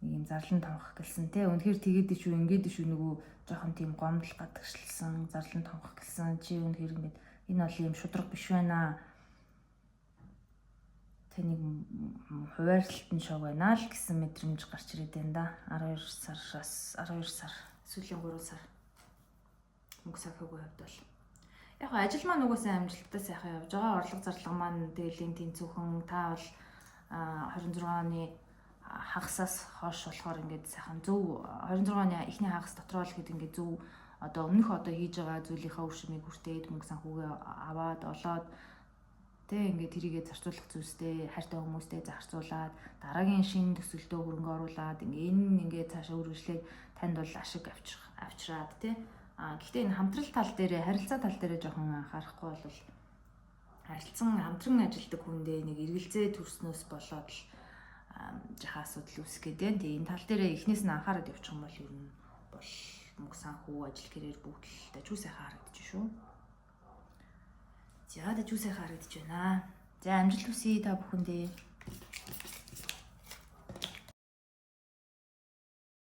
ийм зарлан томхох гэлсэн тий. Үнэхээр тэгээд шүү ингээд шүү нөгөө жоохон тийм гомдол гадагшлсан зарлан томхох гэлсэн чи үнэхээр ингээд энэ бол ийм шудраг биш байна. Тэнийг хуваарлалт нь шог байна л гэсэн мэдрэмж гарч ирээд байна да. 12 сар сүүлийн 3 сар мөнгө санхүүгийн хувьд бол яг ажил маань угаасаа амжилттай сайхан явж байгаа. Орлого зарлага маань дээлийн тэнцвэрхэн та бол 26 оны хагасаас хойш болохоор ингээд сайхан зөв 26 оны эхний хагас дотроо л хэд ингээд зөв одоо өмнөх одоо хийж байгаа зүйлийнхаа үр шимийг хүртээд мөнгө санхүүгээ аваад олоод тэг ингээд тэрийгэ зарцуулах зүйлстэй хайртай хүмүүстэй зарцуулаад дараагийн шинэ төсөлдөө хөрөнгө оруулаад ингээд цаашаа үргэлжлээд танд бол ашиг авчраад тий. Гэхдээ энэ хамтрал тал дээр харилцаа тал дээр жоохон анхаарахгүй бол хамтран ажилладаг хүндээ нэг эргэлзээ төрснөөс болоод л жаха асуудал үүсгээд байна. Тэгээ энэ тал дээр эхнээс нь анхаарал явуучих юм бол ер нь бол мөнгө санхүү ажил гэрээр бүгд л дажгүй сайхан харагдаж шүү. За дажгүй сайхан харагдаж байна. За амжилт хүсье та бүхэндээ.